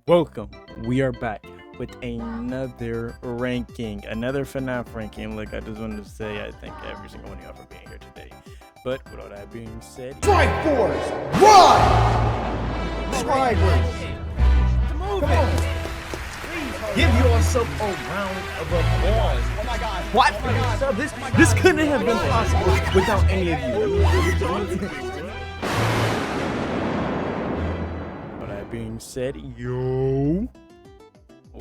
Welcome. We are back with another ranking, another FNAF ranking. Look, I just wanted to say I thank every single one of y'all for being here today. But with all that being said, Strike Force, run! Subscribers, come on! Give yourself a round of applause. Oh my God! What? Oh my God. This couldn't have been possible without any of you. being said, yo,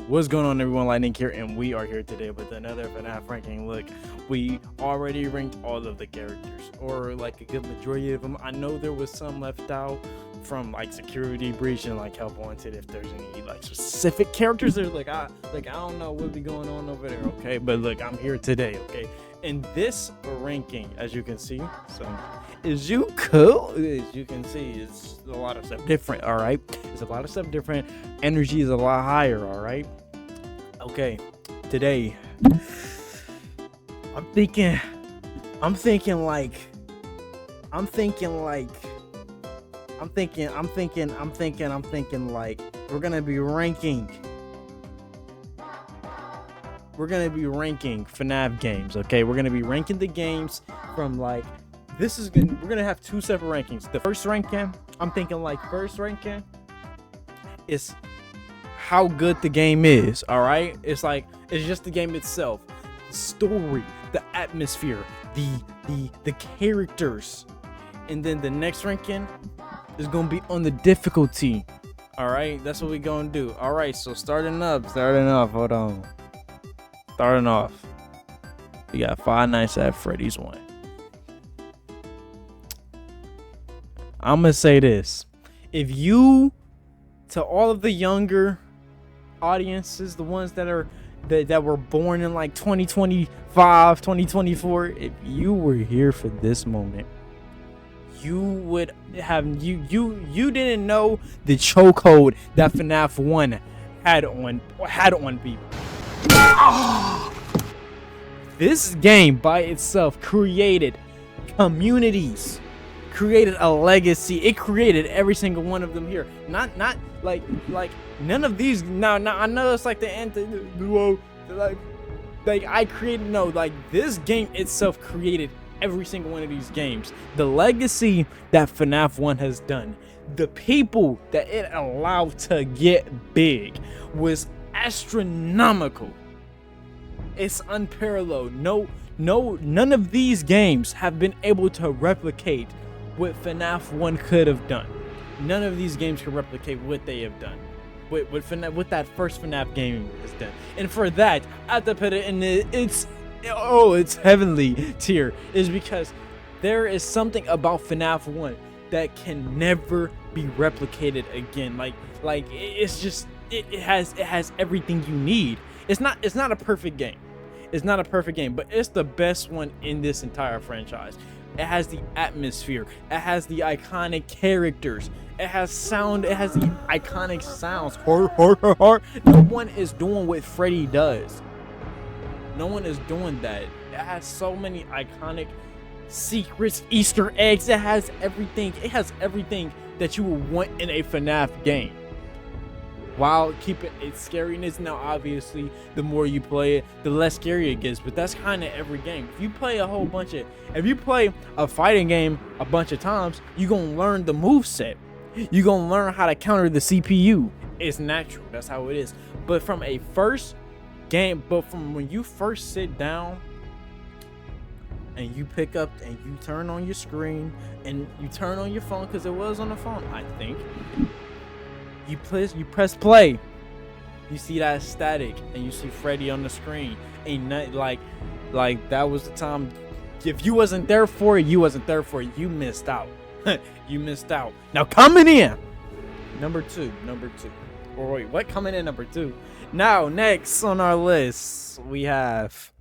what's going on, everyone? Lightning here, and we are here today with another FNAF ranking. Look, we already ranked all of the characters, or like a good majority of them. I know there was some left out from like security breach and like help wanted if there's any like specific characters there's I don't know what'll be going on over there, okay? But look, I'm here today, okay? In this ranking, as you can see, as you can see, it's a lot of stuff different, all right? It's a lot of stuff different. Energy is a lot higher, all right? Okay, today, I'm thinking like we're gonna be ranking FNAF games, okay? We're gonna be ranking the games from like, we're gonna have two separate rankings. The first ranking, I'm thinking like first ranking is how good the game is, all right? It's just the game itself, the story, the atmosphere, the characters. And then the next ranking is gonna be on the difficulty. All right, that's what we gonna do. All right, so starting off, hold on. Starting off, we got Five Nights at Freddy's 1. I'm gonna say this: if you, to all of the younger audiences, the ones that were born in like 2025, 2024, if you were here for this moment, you would have you didn't know the chokehold that FNAF 1 had on people. This game by itself created communities, created a legacy. It created every single one of them here. Not like none of these. Now I know it's like the end. This game itself created every single one of these games. The legacy that FNAF 1 has done, the people that it allowed to get big was astronomical. It's unparalleled. None of these games have been able to replicate what FNAF 1 could have done. None of these games can replicate what they have done, what that first FNAF game has done. And for that, I have to put it in it's heavenly tier, is because there is something about FNAF 1 that can never be replicated again. It has everything you need. It's not a perfect game. It's not a perfect game, but it's the best one in this entire franchise. It has the atmosphere. It has the iconic characters. It has sound. It has the iconic sounds. No one is doing what Freddy does. No one is doing that. It has so many iconic secrets, Easter eggs. It has everything. It has everything that you would want in a FNAF game, while keeping its scariness. Now, obviously, the more you play it, the less scary it gets, but that's kind of every game. If you play a fighting game a bunch of times, you're going to learn the moveset. You're going to learn how to counter the CPU. It's natural. That's how it is. But from when you first sit down and you pick up and you turn on your screen and you turn on your phone, because it was on the phone, I think. You press play, you see that static, and you see Freddy on the screen. Ain't nothing like that was the time. If you wasn't there for it, you wasn't there for it. You missed out. You missed out. Now coming in, number two. Or wait, what? Coming in number 2. Now next on our list we have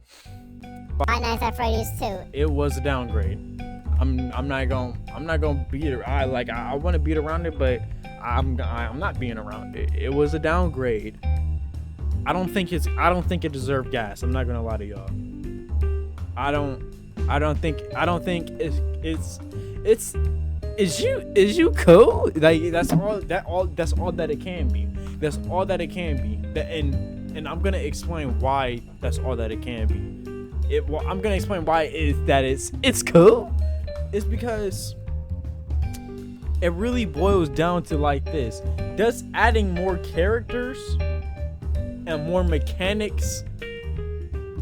Five Nights at Freddy's 2. It was a downgrade. I'm not gonna beat it. I want to beat around it, but I'm not being around it. It was a downgrade. I don't think it deserved gas. I'm not gonna lie to y'all. I don't think it's is you cool? Like that's all that it can be. That's all that it can be. And I'm gonna explain why that's all that it can be. I'm gonna explain why it's cool. It's because it really boils down to like this: does adding more characters and more mechanics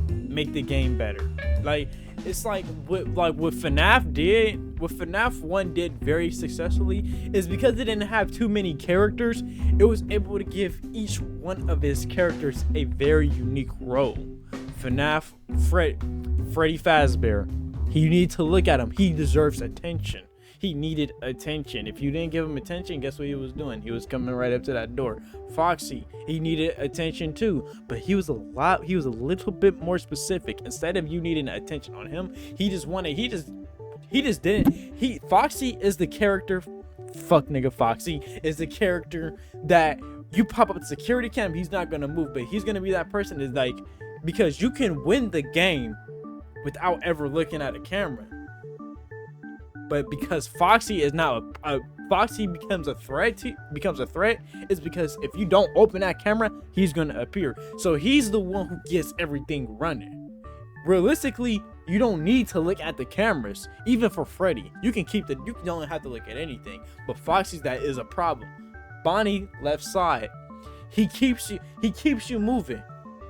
make the game better? Like, it's like what FNAF 1 did very successfully is because it didn't have too many characters, it was able to give each one of his characters a very unique role. Freddy Fazbear, you need to look at him. He deserves attention. He needed attention. If you didn't give him attention, guess what he was doing? He was coming right up to that door. Foxy, he needed attention too, but he was a little bit more specific. Instead of you needing attention on him, Foxy is the character, fuck nigga Foxy, is the character that you pop up the security cam, he's not gonna move, but he's gonna be that person is like, because you can win the game without ever looking at a camera. But because Foxy is now Foxy becomes a threat is because if you don't open that camera, he's gonna appear. So he's the one who gets everything running. Realistically, you don't need to look at the cameras. Even for Freddy, you don't have to look at anything. But Foxy's that is a problem. Bonnie left side, he keeps you moving.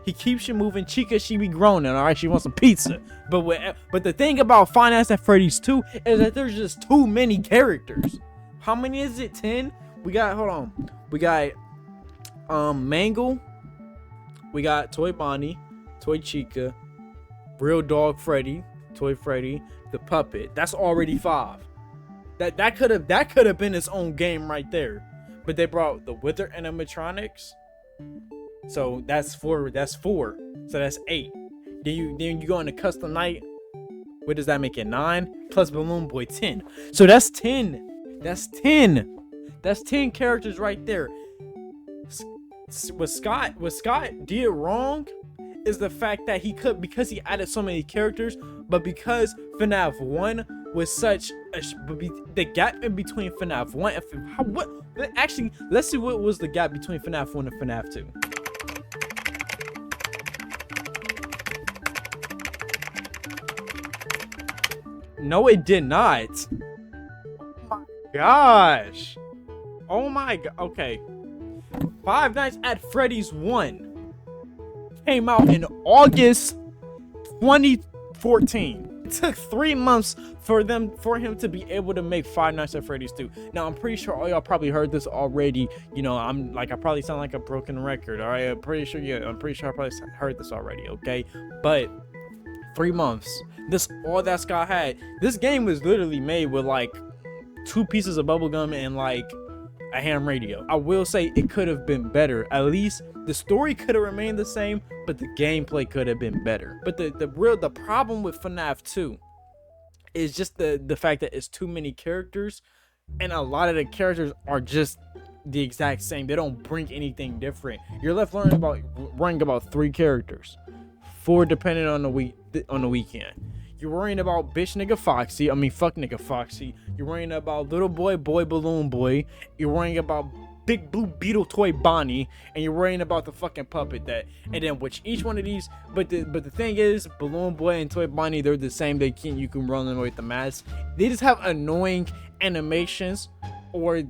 He keeps you moving. Chica, she be groaning, all right? She wants some pizza. But the thing about Five Nights at Freddy's 2 is that there's just too many characters. How many is it? 10? We got Mangle. We got Toy Bonnie, Toy Chica, Real Dog Freddy, Toy Freddy, the puppet. That's already 5. That could have been its own game right there. But they brought the Wither animatronics. So that's 4. So that's 8. Then you go into custom night. What does that make it? 9 plus Balloon Boy, 10. So that's 10. That's 10 characters right there. What Scott did wrong is the fact that because he added so many characters, but because FNAF 1 was such the gap in between FNAF 1 and actually, let's see what was the gap between FNAF 1 and FNAF 2. No, it did not. Oh my gosh. Oh my god. Okay. Five Nights at Freddy's 1 came out in August 2014. It took 3 months for him to be able to make Five Nights at Freddy's 2. Now, I'm pretty sure all y'all probably heard this already. You know, I probably sound like a broken record. All right, I'm pretty sure I probably heard this already. Okay, but 3 months. This all that Scott had. This game was literally made with like 2 pieces of bubblegum and like a ham radio. I will say it could have been better. At least the story could have remained the same, but the gameplay could have been better. But the problem with FNAF 2 is just the fact that it's too many characters, and a lot of the characters are just the exact same. They don't bring anything different. You're left learning about 3 characters, 4 depending on the weekend. You're worrying about bitch nigga Foxy. I mean fuck nigga Foxy. You're worrying about little boy Balloon Boy. You're worrying about big blue beetle toy Bonnie, and you're worrying about the fucking puppet and then which each one of these. But the thing is, Balloon Boy and Toy Bonnie, they're the same. You can run them with the mask. They just have annoying animations or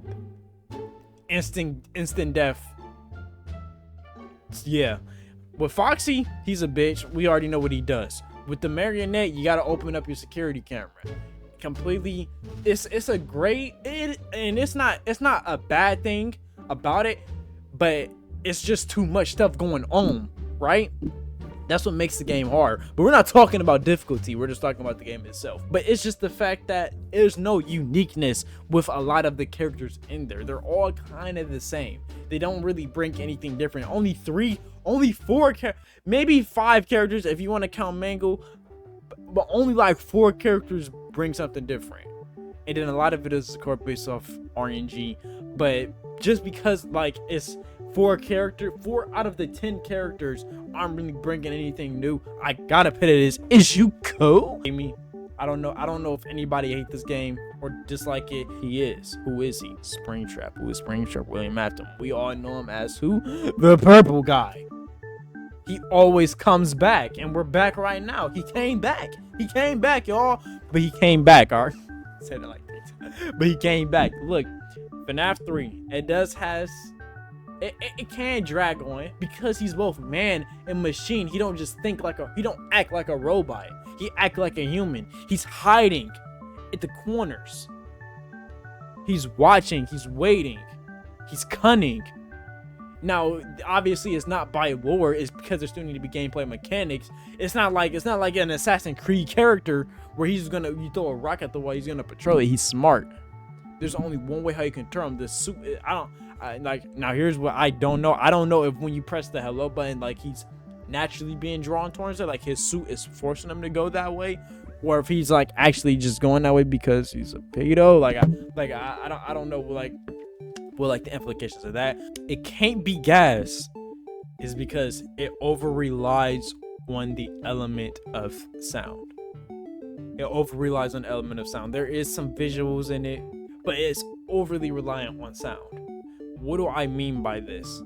instant death. Yeah. With Foxy, he's a bitch. We already know what he does. With the marionette, you gotta open up your security camera. Completely, it's a great and it's not a bad thing about it, but it's just too much stuff going on, right? That's what makes the game hard. But we're not talking about difficulty, we're just talking about the game itself. But it's just the fact that there's no uniqueness with a lot of the characters in there. They're all kind of the same. They don't really bring anything different. Only 4 maybe 5 characters if you want to count Mangle, but only like 4 characters bring something different. And then a lot of it is based off RNG. But just because like it's 4 out of the 10 characters aren't really bringing anything new, I gotta put it as, is you cool? Amy, I don't know if anybody hates this game or dislike it. He is. Who is he? Springtrap. Who is Springtrap? William Afton. We all know him as who? The purple guy. He always comes back, and we're back right now. He came back. He came back, y'all. But he came back, all right? Said it like that. But he came back. Look, FNAF 3, it does has... It can drag on because he's both man and machine. He don't just think like he don't act like a robot. He act like a human. He's hiding at the corners. He's watching. He's waiting. He's cunning. Now, obviously, it's not by lore. It's because there still need to be gameplay mechanics. It's not like an Assassin's Creed character where you throw a rock at the wall, he's gonna patrol it. He's smart. There's only one way how you can turn him. The suit. Now here's what I don't know. I don't know if when you press the hello button, like he's naturally being drawn towards it, like his suit is forcing him to go that way, or if he's like actually just going that way because he's a pedo. I don't know like the implications of that. It can't be gas, is because it over relies on the element of sound. It over relies on the element of sound. There is some visuals in it, but it's overly reliant on sound. What do I mean by this?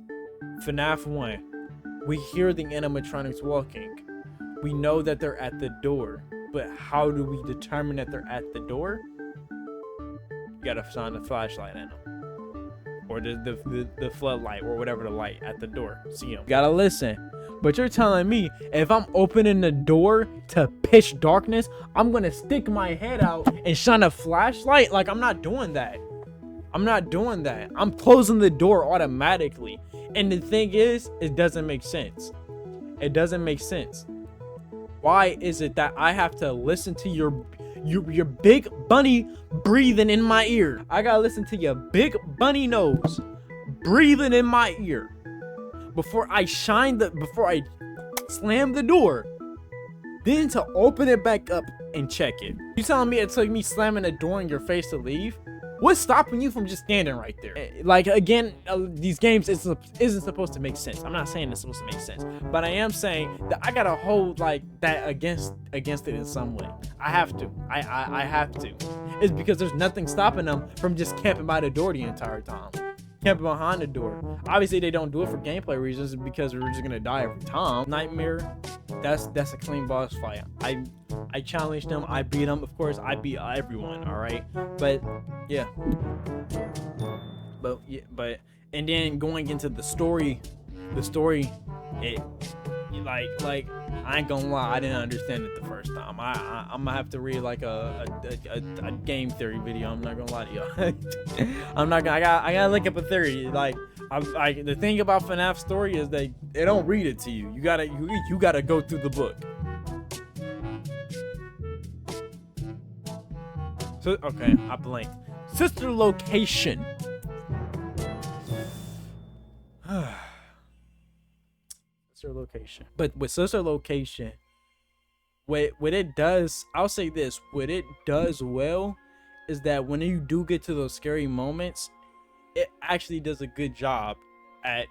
FNAF 1, we hear the animatronics walking. We know that they're at the door, but how do we determine that they're at the door? You gotta shine the flashlight in them, or the floodlight, or whatever the light at the door. See them. You gotta listen. But you're telling me if I'm opening the door to pitch darkness, I'm gonna stick my head out and shine a flashlight? Like, I'm not doing that. I'm not doing that. I'm closing the door automatically. And the thing is, it doesn't make sense. It doesn't make sense. Why is it that I have to listen to your big bunny breathing in my ear? I gotta listen to your big bunny nose breathing in my ear before I slam the door, then to open it back up and check it. You telling me it took me slamming the door in your face to leave? What's stopping you from just standing right there? Like, again, these games isn't supposed to make sense. I'm not saying it's supposed to make sense, but I am saying that I gotta hold like that against it in some way. I have to. I have to. It's because there's nothing stopping them from just camping by the door the entire time. Camping behind the door. Obviously, they don't do it for gameplay reasons because we're just gonna die every time. Nightmare, that's a clean boss fight. I challenged him. I beat him. Of course, I beat everyone. All right, but yeah. But and then going into the story, it like I ain't gonna lie, I didn't understand it the first time. I'm gonna have to read like a game theory video. I'm not gonna lie to y'all. I gotta look up a theory. Like the thing about FNAF story is they don't read it to you. You gotta go through the book. So okay, I blinked. Sister location. Sister location. But with sister location, what it does, I'll say this, what it does well is that when you do get to those scary moments, it actually does a good job at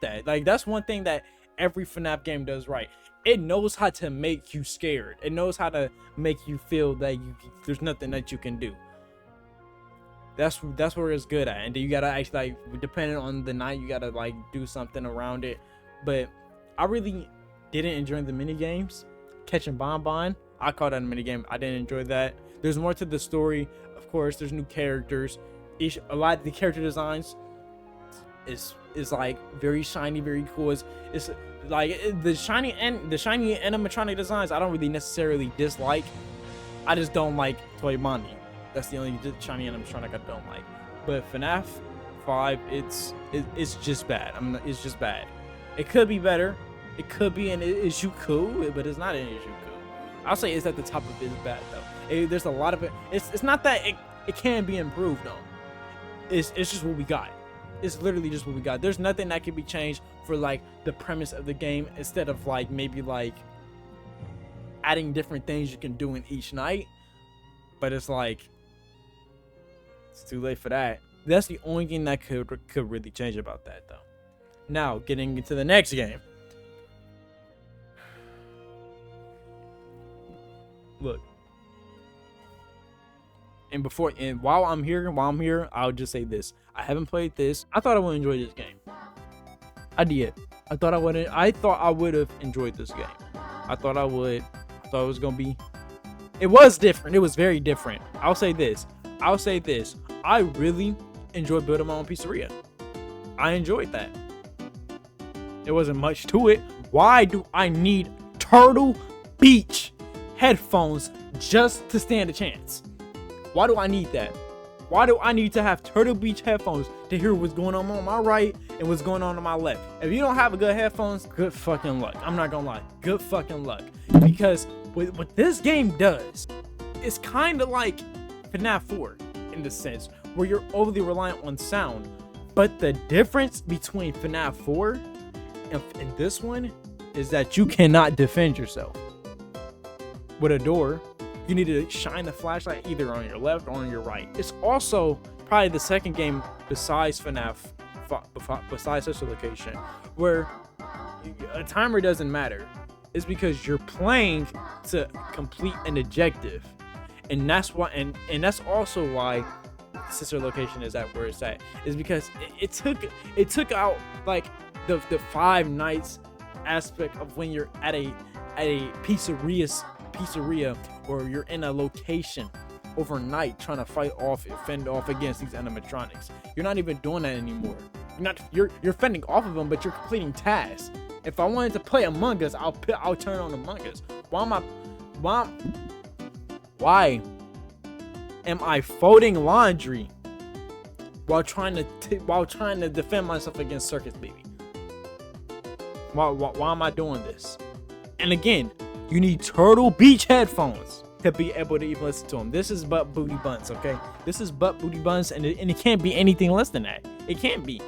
that. Like, that's one thing that every FNAF game does right. It knows how to make you scared. It knows how to make you feel that there's nothing that you can do. That's where it's good at. And then you gotta actually, like, depending on the night, you gotta like do something around it. But I really didn't enjoy the mini games. Catching Bonbon, I call that a mini game. I didn't enjoy that. There's more to the story. Of course, there's new characters. A lot of the character designs is like very shiny, very cool. It's like the shiny animatronic designs I don't really necessarily dislike. I just don't like Toy Monty. That's the only shiny animatronic I don't like. But FNAF 5, it's just bad. It's just bad. It could be better. It could be an issue cool, but it's not an issue cool. I'll say it's at the top of it's bad though. There's a lot of it. It's not that it can be improved though. It's just what we got. It's literally just what we got. There's nothing that can be changed for like the premise of the game, instead of like maybe like adding different things you can do in each night. But it's like it's too late for that. That's the only thing that could really change about that though. Now getting into the next game. Look, And while I'm here, I'll just say this: I haven't played this. I thought I would enjoy this game. I did. I thought I would have enjoyed this game. I thought I would. I thought it was gonna be. It was different. It was very different. I'll say this. I really enjoyed building my own pizzeria. I enjoyed that. There wasn't much to it. Why do I need Turtle Beach headphones just to stand a chance? Why do I need that? Why do I need to have Turtle Beach headphones to hear what's going on my right and what's going on my left? If you don't have a good headphones, good fucking luck. I'm not gonna lie. Good fucking luck. Because what this game does, it's kind of like FNAF 4 in the sense where you're overly reliant on sound. But the difference between FNAF 4 and this one is that you cannot defend yourself. With a door, you need to shine the flashlight either on your left or on your right. It's also probably the second game besides FNAF, besides Sister Location, where a timer doesn't matter. It's because you're playing to complete an objective, and that's why. And that's also why Sister Location is at where it's at. Is because it took out like the 5 nights aspect of when you're at a pizzeria or you're in a location overnight trying to fend off against these animatronics. You're not even doing that anymore. You're fending off of them, but you're completing tasks. If I wanted to play Among Us, I'll turn on Among Us. Why am I folding laundry while trying to defend myself against Circus Baby? Why am I doing this? And again, you need Turtle Beach headphones to be able to even listen to them. This is Butt Booty Buns, okay? This is Butt Booty Buns, and it can't be anything less than that. It can't be.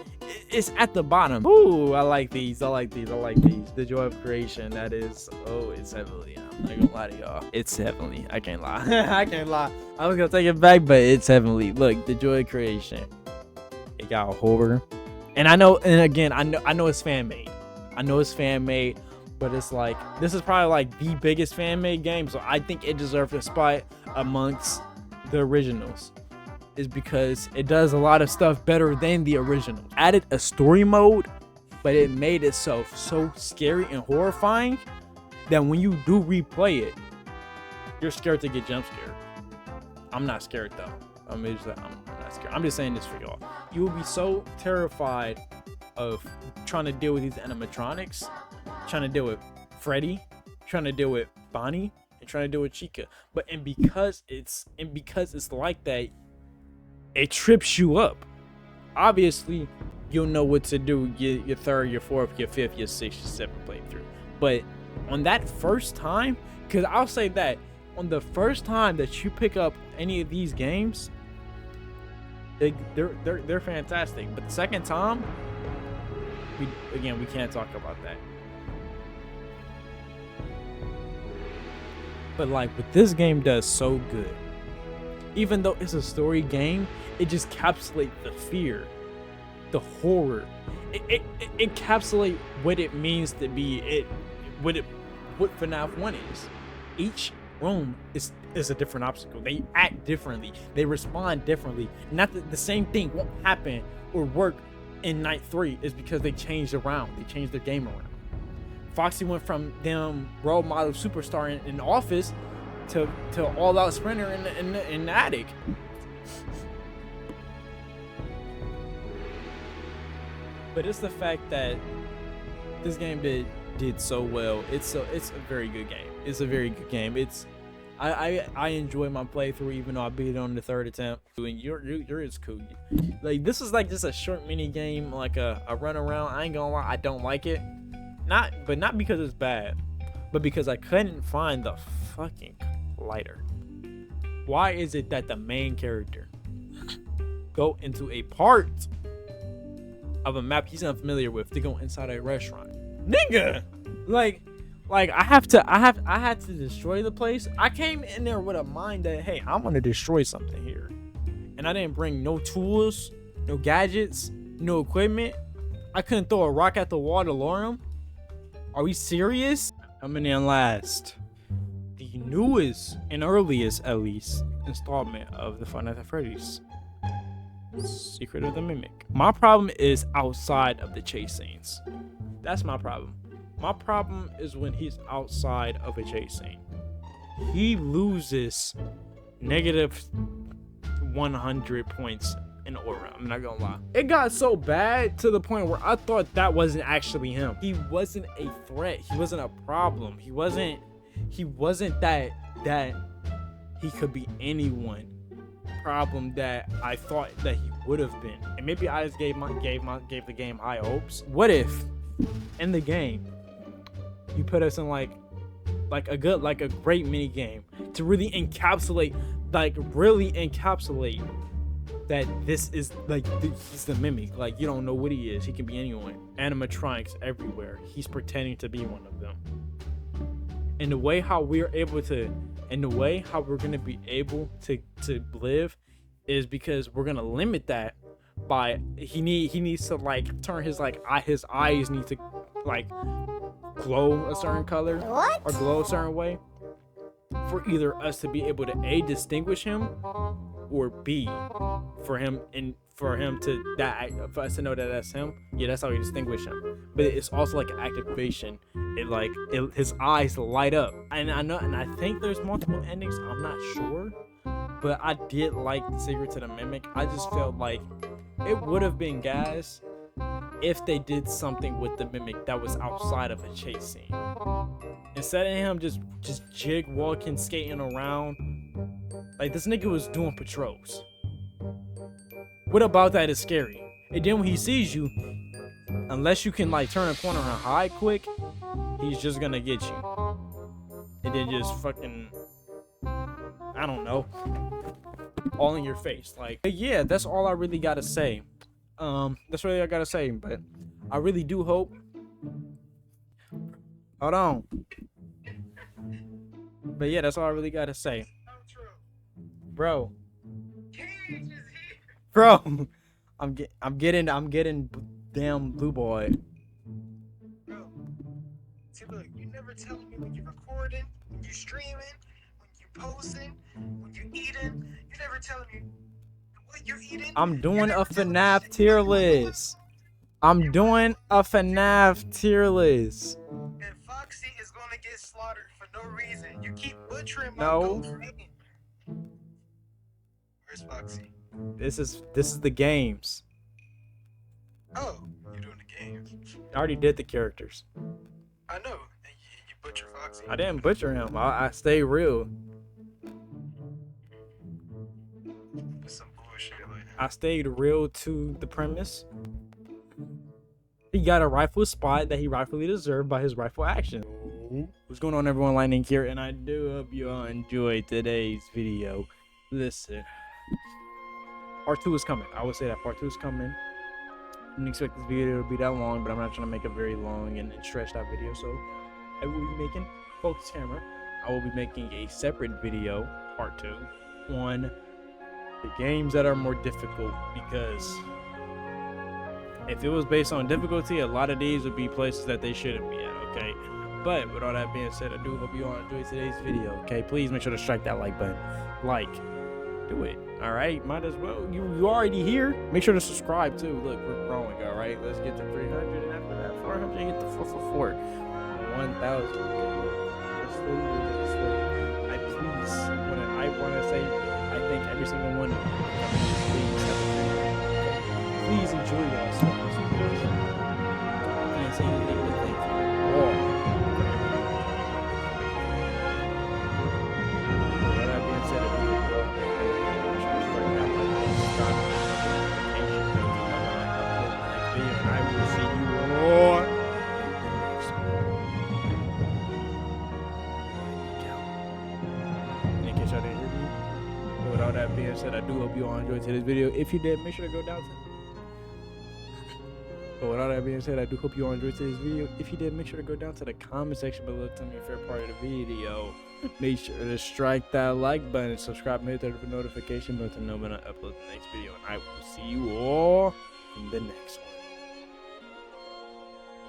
It's at the bottom. Ooh, I like these. The joy of creation. That is, it's heavenly. I'm not gonna lie to y'all. It's heavenly. I can't lie. I can't lie. I was gonna take it back, but it's heavenly. Look, the joy of creation. It got a horror. And I know it's fan made. But it's like, this is probably like the biggest fan made game, so I think it deserves a spot amongst the originals. Is because it does a lot of stuff better than the original. Added a story mode, but it made itself so scary and horrifying that when you do replay it, you're scared to get jump scared. I'm not scared though. I'm not scared. I'm just saying this for y'all. You will be so terrified of trying to deal with these animatronics, trying to deal with Freddy, trying to deal with Bonnie, and trying to deal with Chica. Because it's like that, it trips you up. Obviously, you'll know what to do your third, your fourth, your fifth, your sixth, your seventh playthrough. But on that first time, because I'll say that on the first time that you pick up any of these games, they're fantastic. But the second time, we can't talk about that. But like what this game does so good, even though it's a story game, it just encapsulates the fear, the horror. It encapsulates what it means to be what FNAF 1 is. Each room is a different obstacle. They act differently. They respond differently. Not the same thing won't happen or work in night 3 is because they changed around. They changed their game around. Foxy went from them role model superstar in the office to all out sprinter in the attic. But it's the fact that this game did so well. It's a very good game. It's a very good game. I enjoy my playthrough, even though I beat it on the 3rd attempt. And yours cool. Like, this is like just a short mini game, like a run around. I ain't gonna lie, I don't like it. Not because it's bad, but because I couldn't find the fucking lighter. Why is it that the main character go into a part of a map he's unfamiliar with to go inside a restaurant? Nigga, like I had to destroy the place. I came in there with a mind that, hey, I'm gonna destroy something here, and I didn't bring no tools, no gadgets, no equipment. I couldn't throw a rock at the wall to lure him. Are we serious? Coming in last, the newest and earliest, at least, installment of the Five Nights at Freddy's Secret of the Mimic. My problem is outside of the chase scenes. That's my problem. My problem is when he's outside of a chase scene. He loses negative 100 points in aura. I'm not gonna lie. It got so bad to the point where I thought that wasn't actually him. He wasn't a threat. He wasn't a problem. He wasn't that he could be anyone problem that I thought that he would have been. And maybe I just gave the game high hopes. What if in the game you put us in like a great mini game to really encapsulate that this is like he's the Mimic. Like, you don't know what he is. He can be anyone. Animatronics everywhere. He's pretending to be one of them. And the way how we're gonna be able to live is because we're gonna limit that by he needs to like turn his eyes need to like glow a certain color. What? Or glow a certain way for either us to be able to A, distinguish him, or B, for us to know that that's him. Yeah, that's how we distinguish him. But it's also like an activation. His eyes light up. And I think there's multiple endings. I'm not sure, but I did like the Secret to the Mimic. I just felt like it would have been gas if they did something with the Mimic that was outside of a chase scene. Instead of him just jig walking, skating around, like this nigga was doing patrols. What about that is scary? And then when he sees you, unless you can like turn a corner and hide quick, he's just gonna get you. And then just fucking, I don't know, all in your face. Like, yeah, that's all I really gotta say. That's really all I gotta say. But I really do hope. Hold on. But yeah, that's all I really gotta say. Bro. Bro, I'm getting damn blue boy. Bro, see, look, you never tell me when you're recording, when you're streaming, when you're posting, when you're eating. You never tell me what you're eating. I'm doing a FNAF tier list. I'm doing a FNAF tier list. And Foxy is gonna get slaughtered for no reason. You keep butchering my goat name. Where's Foxy? This is the games. Oh, you're doing the games. I already did the characters. I know. And you butcher Foxy. I didn't butcher him. I stay real. With some bullshit like that. I stayed real to the premise. He got a rightful spot that he rightfully deserved by his rightful action. What's going on, everyone? Lightning here, and I do hope you all enjoyed today's video. Listen, part 2 is coming. I would say that part 2 is coming. I didn't expect this video to be that long, but I'm not trying to make a very long and stretched out video. So I will be making focus camera. I will be making a separate video, part 2, on the games that are more difficult, because if it was based on difficulty, a lot of these would be places that they shouldn't be at, okay? But with all that being said, I do hope you all enjoyed today's video, okay? Please make sure to strike that like button. Like, do it, all right? Might as well. You already here. Make sure to subscribe, too. Look, we're growing, all right? Let's get to 300, and after that, 400, get to 444. 1,000. I want to say, I thank every single one of you. Please enjoy yourself. Can't say anything but thank you all. With that being said, I will see you all next one. In case y'all didn't hear me. But with all that being said, I do hope you all enjoyed today's video. If you did, make sure to go down to But with all that being said, I do hope you all enjoyed today's video. If you did, make sure to go down to the comment section below. Tell me your favorite part of the video. Make sure to strike that like button, subscribe, and hit that notification bell to know when I upload the next video. And I will see you all in the next one.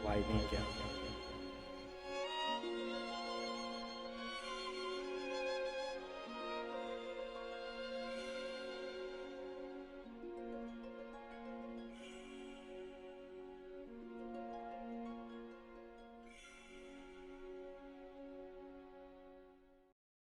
Lightning out.